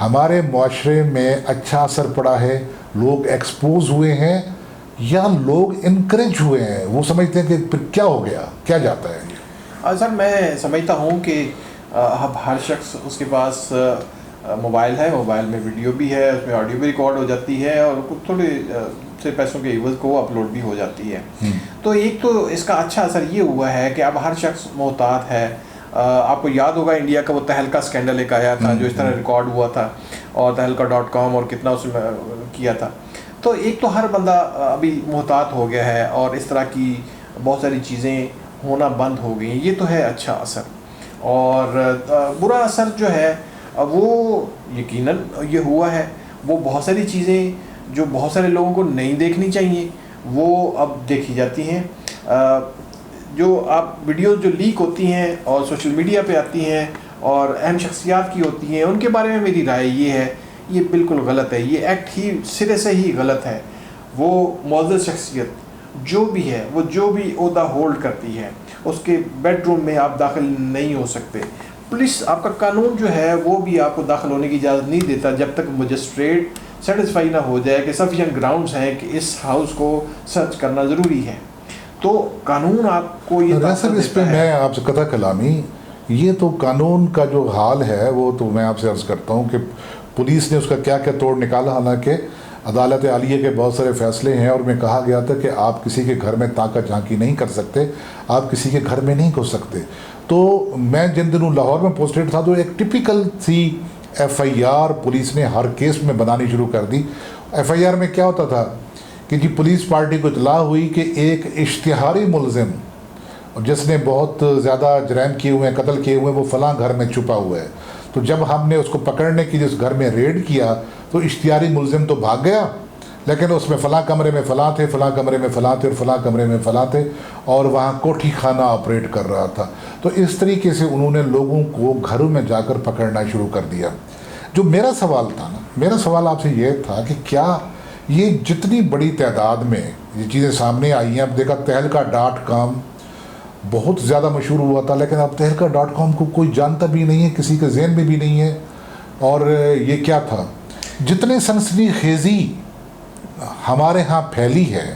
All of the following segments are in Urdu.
ہمارے معاشرے میں اچھا اثر پڑا ہے, لوگ ایکسپوز ہوئے ہیں, یا لوگ انکریج ہوئے ہیں؟ وہ سمجھتے ہیں کہ پھر کیا ہو گیا, کیا جاتا ہے یہ؟ سر میں سمجھتا ہوں کہ اب ہر شخص اس کے پاس موبائل ہے, موبائل میں ویڈیو بھی ہے, اس میں آڈیو بھی ریکارڈ ہو جاتی ہے, اور تھوڑے سے پیسوں کے عوض کو اپلوڈ بھی ہو جاتی ہے. تو ایک تو اس کا اچھا اثر یہ ہوا ہے کہ اب ہر شخص محتاط ہے. آپ کو یاد ہوگا انڈیا کا وہ تہلکہ اسکینڈل ایک آیا تھا جو اس طرح ریکارڈ ہوا تھا, اور تہلکہ.com, اور کتنا اس میں کیا تھا. تو ایک تو ہر بندہ ابھی محتاط ہو گیا ہے, اور اس طرح کی بہت ساری چیزیں ہونا بند ہو گئی. یہ تو ہے اچھا اثر. اور برا اثر جو ہے وہ یقیناً یہ ہوا ہے, وہ بہت ساری چیزیں جو بہت سارے لوگوں کو نہیں دیکھنی چاہیے وہ اب دیکھی جاتی ہیں. جو آپ ویڈیوز جو لیک ہوتی ہیں اور سوشل میڈیا پہ آتی ہیں اور اہم شخصیات کی ہوتی ہیں, ان کے بارے میں میری رائے یہ ہے یہ بالکل غلط ہے. یہ ایکٹ ہی سرے سے ہی غلط ہے. وہ معزز شخصیت جو بھی ہے, وہ جو بھی عہدہ ہولڈ کرتی ہے, اس کے بیڈ روم میں آپ داخل نہیں ہو سکتے. پولیس, آپ کا قانون جو ہے وہ بھی آپ کو داخل ہونے کی اجازت نہیں دیتا جب تک مجسٹریٹ سیٹسفائی نہ ہو جائے کہ سفیشینٹ گراؤنڈز ہیں کہ اس ہاؤس کو سرچ کرنا ضروری ہے. تو قانون آپ کو یہ طاقت اس پہ میں آپ سے قطع کلامی, یہ تو قانون کا جو حال ہے وہ تو میں آپ سے عرض کرتا ہوں کہ پولیس نے اس کا کیا کیا توڑ نکالا. حالانکہ عدالت عالیہ کے بہت سارے فیصلے ہیں اور میں کہا گیا تھا کہ آپ کسی کے گھر میں تاکہ جھانکی نہیں کر سکتے, آپ کسی کے گھر میں نہیں گھس سکتے. تو میں جن دنوں لاہور میں پوسٹڈ تھا تو ایک ٹپیکل سی ایف آئی آر پولیس نے ہر کیس میں بنانی شروع کر دی. ایف آئی آر میں کیا ہوتا تھا کہ جی پولیس پارٹی کو اطلاع ہوئی کہ ایک اشتہاری ملزم جس نے بہت زیادہ جرائم کیے ہوئے ہیں, قتل کیے ہوئے ہیں, وہ فلاں گھر میں چھپا ہوا ہے. تو جب ہم نے اس کو پکڑنے کی جس گھر میں ریڈ کیا تو اشتہاری ملزم تو بھاگ گیا, لیکن اس میں فلاں کمرے میں فلاں تھے, فلاں کمرے میں فلاں تھے, اور فلاں کمرے میں فلاں تھے, اور وہاں کوٹھی خانہ آپریٹ کر رہا تھا. تو اس طریقے سے انہوں نے لوگوں کو گھروں میں جا کر پکڑنا شروع کر دیا. جو میرا سوال تھا نا, میرا سوال آپ سے یہ تھا کہ کیا یہ جتنی بڑی تعداد میں یہ چیزیں سامنے آئی ہیں, اب دیکھا تہلکہ.com بہت زیادہ مشہور ہوا تھا, لیکن اب تہلکہ.com کو کوئی جانتا بھی نہیں ہے, کسی کے ذہن میں بھی نہیں ہے. اور یہ کیا تھا, جتنے سنسنی خیزی ہمارے ہاں پھیلی ہے,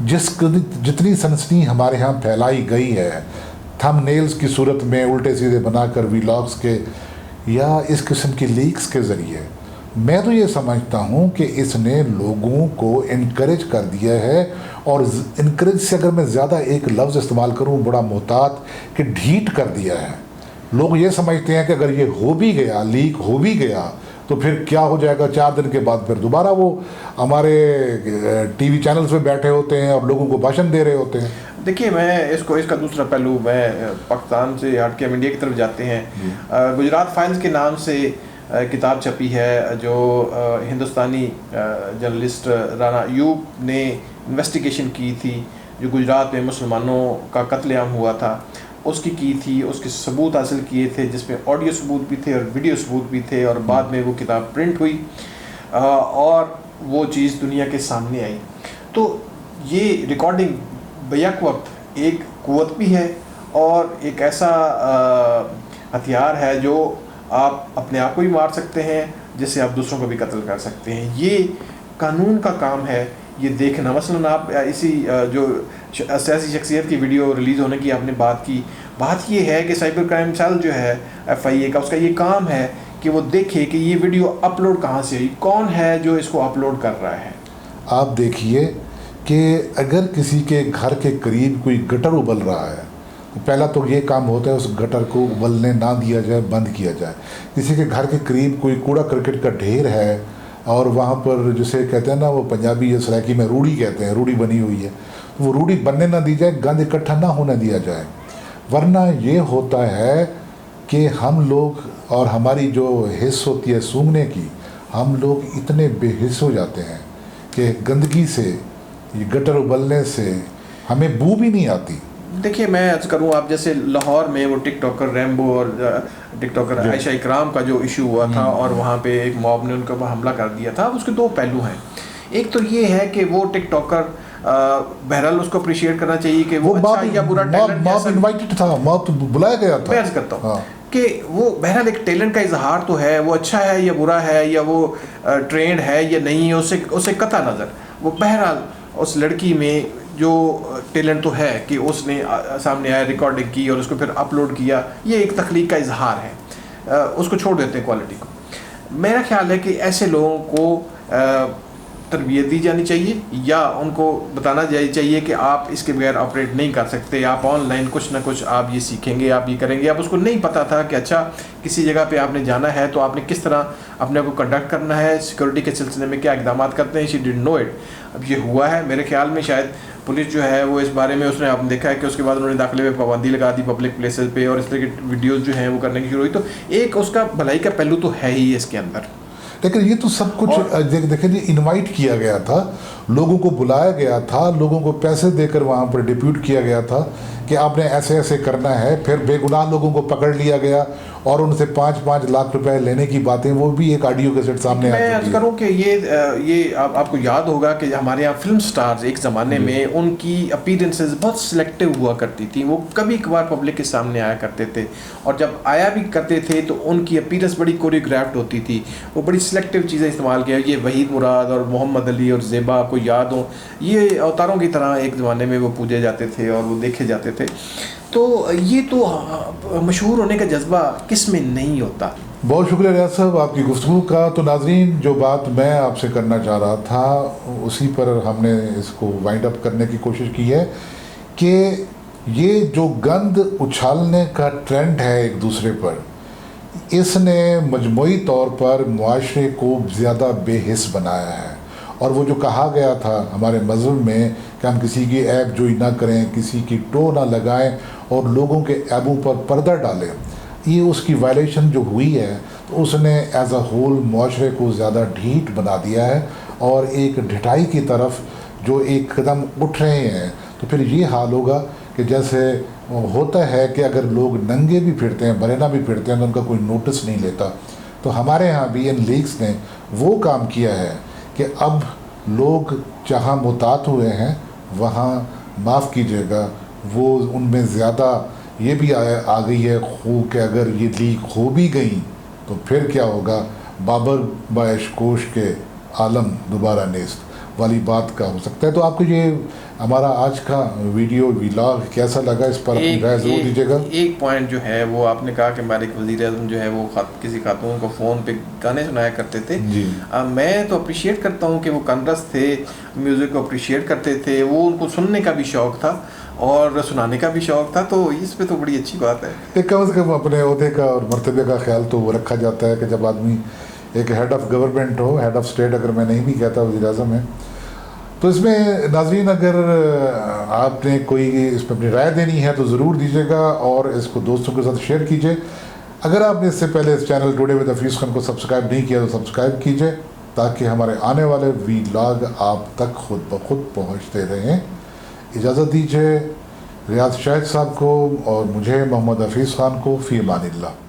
جتنی سنسنی ہمارے ہاں پھیلائی گئی ہے تھم نیلز کی صورت میں الٹے سیدھے بنا کر ویلاگس کے یا اس قسم کی لیکس کے ذریعے, میں تو یہ سمجھتا ہوں کہ اس نے لوگوں کو انکریج کر دیا ہے. اور انکریج سے اگر میں زیادہ ایک لفظ استعمال کروں بڑا محتاط, کہ ڈھیٹ کر دیا ہے. لوگ یہ سمجھتے ہیں کہ اگر یہ ہو بھی گیا, لیک ہو بھی گیا, تو پھر کیا ہو جائے گا, 4 دن کے بعد پھر دوبارہ وہ ہمارے ٹی وی چینلز پہ بیٹھے ہوتے ہیں اور لوگوں کو بھاشن دے رہے ہوتے ہیں. دیکھیے میں اس کا دوسرا پہلو, میں پاکستان سے ہٹ کے ہم انڈیا کی طرف جاتے ہیں. گجرات فائلز کے نام سے کتاب چھپی ہے جو ہندوستانی جرنلسٹ رانا ایوب نے انویسٹیگیشن کی تھی, جو گجرات میں مسلمانوں کا قتل عام ہوا تھا اس کی تھی, اس کے ثبوت حاصل کیے تھے, جس میں آڈیو ثبوت بھی تھے اور ویڈیو ثبوت بھی تھے, اور بعد میں وہ کتاب پرنٹ ہوئی اور وہ چیز دنیا کے سامنے آئی. تو یہ ریکارڈنگ بیک وقت ایک قوت بھی ہے اور ایک ایسا ہتھیار ہے جو آپ اپنے آپ کو بھی مار سکتے ہیں, جس سے آپ دوسروں کو بھی قتل کر سکتے ہیں. یہ قانون کا کام ہے یہ دیکھنا. مثلاً آپ اسی جو سیاسی شخصیت کی ویڈیو ریلیز ہونے کی آپ نے بات کی, بات یہ ہے کہ سائبر کرائم سیل جو ہے ایف آئی اے کا, اس کا یہ کام ہے کہ وہ دیکھے کہ یہ ویڈیو اپلوڈ کہاں سے ہوئی, کون ہے جو اس کو اپلوڈ کر رہا ہے. آپ دیکھیے کہ اگر کسی کے گھر کے قریب کوئی گٹر ابل رہا ہے تو پہلا تو یہ کام ہوتا ہے اس گٹر کو ابلنے نہ دیا جائے, بند کیا جائے. کسی کے گھر کے قریب کوئی کوڑا کرکٹ کا ڈھیر ہے اور وہاں پر جسے کہتے ہیں نا, وہ پنجابی یا سرائکی میں روڑی کہتے ہیں, روڑی بنی ہوئی ہے, وہ روڑی بننے نہ دی جائے, گند اکٹھا نہ ہونے دیا جائے. ورنہ یہ ہوتا ہے کہ ہم لوگ اور ہماری جو حس ہوتی ہے سونگھنے کی, ہم لوگ اتنے بے حس ہو جاتے ہیں کہ گندگی سے, یہ گٹر ابلنے سے ہمیں بو بھی نہیں آتی. دیکھیے میں عرض کروں, آپ جیسے لاہور میں وہ ٹک ٹاکر ریمبو اور ٹک ٹاکر عائشہ اکرام کا جو ایشو ہوا تھا اور وہاں پہ ایک موب نے ان کے اوپر حملہ کر دیا تھا, اس کے 2 پہلو ہیں. ایک تو یہ ہے کہ وہ ٹک ٹاکر بہرحال اس کو اپریشیٹ کرنا چاہیے کہ وہ اچھا یا برا ٹیلنٹ موب انوائٹڈ تھا, موب تو بلایا گیا تھا. میں عرض کرتا ہوں کہ وہ بہرحال ایک ٹیلنٹ کا اظہار تو ہے، وہ اچھا ہے یا برا ہے یا وہ ٹرینڈ ہے یا نہیں ہے، اسے قطع نظر وہ بہرحال اس لڑکی میں جو ٹیلنٹ تو ہے کہ اس نے سامنے آیا، ریکارڈنگ کی اور اس کو پھر اپلوڈ کیا، یہ ایک تخلیق کا اظہار ہے، اس کو چھوڑ دیتے ہیں کوالٹی کو. میرا خیال ہے کہ ایسے لوگوں کو تربیت دی جانی چاہیے یا ان کو بتانا چاہیے کہ آپ اس کے بغیر آپریٹ نہیں کر سکتے، آپ آن لائن کچھ نہ کچھ آپ یہ سیکھیں گے، آپ یہ کریں گے. اب اس کو نہیں پتہ تھا کہ اچھا کسی جگہ پہ آپ نے جانا ہے تو آپ نے کس طرح اپنے کو کنڈکٹ کرنا ہے، سیکورٹی کے سلسلے میں کیا اقدامات کرتے ہیں. شی ڈڈنٹ نو اٹ. اب یہ ہوا ہے میرے خیال میں شاید پولیس جو ہے وہ اس بارے میں اس نے آپ نے دیکھا ہے کہ اس کے بعد انہوں نے داخلے پہ پابندی لگا دی پبلک پلیسز پہ، اور اس طرح کی ویڈیوز جو ہیں وہ کرنے کی شروع ہوئی. تو ایک اس کا بھلائی کا پہلو تو ہے ہی اس کے اندر. لیکن یہ تو سب کچھ دیکھیں جی انوائٹ کیا گیا تھا، لوگوں کو بلایا گیا تھا، لوگوں کو پیسے دے کر وہاں پر ڈپیوٹ کیا گیا تھا کہ آپ نے ایسے ایسے کرنا ہے. پھر بے گناہ لوگوں کو پکڑ لیا گیا اور ان سے 5-5 لاکھ روپے لینے کی باتیں، وہ بھی ایک آڈیو کیسٹ سامنے آئی. میں عرض کروں کہ یہ آپ کو یاد ہوگا کہ ہمارے یہاں فلم سٹارز ایک زمانے میں ان کی اپیرنسز بہت سلیکٹیو ہوا کرتی تھی، وہ کبھی کبھار پبلک کے سامنے آیا کرتے تھے، اور جب آیا بھی کرتے تھے تو ان کی اپیرنس بڑی کوریوگرافڈ ہوتی تھی، وہ بڑی سلیکٹیو چیزیں استعمال کیا. یہ وحید مراد اور محمد علی اور زیبا کو یاد ہوں، یہ اوتاروں کی طرح ایک زمانے میں وہ پوجے جاتے تھے اور وہ دیکھے جاتے تھے. تو یہ تو مشہور ہونے کا جذبہ کس میں نہیں ہوتا. بہت شکریہ ریاض صاحب آپ کی گفتگو کا. تو ناظرین، جو بات میں آپ سے کرنا چاہ رہا تھا اسی پر ہم نے اس کو وائنڈ اپ کرنے کی کوشش کی ہے کہ یہ جو گند اچھالنے کا ٹرینڈ ہے ایک دوسرے پر، اس نے مجموعی طور پر معاشرے کو زیادہ بے حس بنایا ہے. اور وہ جو کہا گیا تھا ہمارے مذہب میں کہ ہم کسی کی عیب جوئی نہ کریں، کسی کی ٹو نہ لگائیں اور لوگوں کے عیبوں پر پردہ ڈالیں، یہ اس کی وائلیشن جو ہوئی ہے تو اس نے ایز اے ہول معاشرے کو زیادہ ڈھیٹ بنا دیا ہے اور ایک ڈھٹائی کی طرف جو ایک قدم اٹھ رہے ہیں. تو پھر یہ حال ہوگا کہ جیسے ہوتا ہے کہ اگر لوگ ننگے بھی پھرتے ہیں، برینا بھی پھرتے ہیں تو ان کا کوئی نوٹس نہیں لیتا. تو ہمارے ہاں بھی ان لیگس نے وہ کام کیا ہے کہ اب لوگ جہاں محتاط ہوئے ہیں وہاں معاف کیجیے گا وہ ان میں زیادہ یہ بھی آ گئی ہے خو کہ اگر یہ لیگ ہو بھی گئیں تو پھر کیا ہوگا، بابر باعش کوش کے عالم دوبارہ نیست والی بات کا ہو سکتا ہے. تو آپ کو یہ ہمارا آج کا ویڈیو ویلاگ کیسا لگا، اس پر اپنی رائے ضرور دیجیے گا. ایک پوائنٹ جو ہے وہ آپ نے کہا کہ ہمارے وزیر اعظم جو ہے وہ کسی خاتون کو فون پہ گانے سنایا کرتے تھے. میں تو اپریشیٹ کرتا ہوں کہ وہ کانگریس تھے، میوزک کو اپریشیٹ کرتے تھے، وہ ان کو سننے کا بھی شوق تھا اور سنانے کا بھی شوق تھا. تو اس پہ تو بڑی اچھی بات ہے. کم از کم اپنے عہدے کا اور مرتبے کا خیال تو وہ رکھا جاتا ہے کہ جب آدمی ایک ہیڈ آف گورنمنٹ ہو، ہیڈ آف اسٹیٹ اگر میں نہیں بھی کہتا وزیر اعظم ہے. تو اس میں ناظرین اگر آپ نے کوئی اس پہ اپنی رائے دینی ہے تو ضرور دیجیے گا اور اس کو دوستوں کے ساتھ شیئر کیجیے. اگر آپ نے اس سے پہلے اس channel today with Hafeez Khan کو سبسکرائب نہیں کیا تو سبسکرائب کیجیے تاکہ ہمارے آنے والے ویلاگ آپ تک خود بخود پہنچتے رہیں. اجازت دیجیے ریاض شاہد صاحب کو اور مجھے محمد حفیظ خان کو. فی امان اللہ.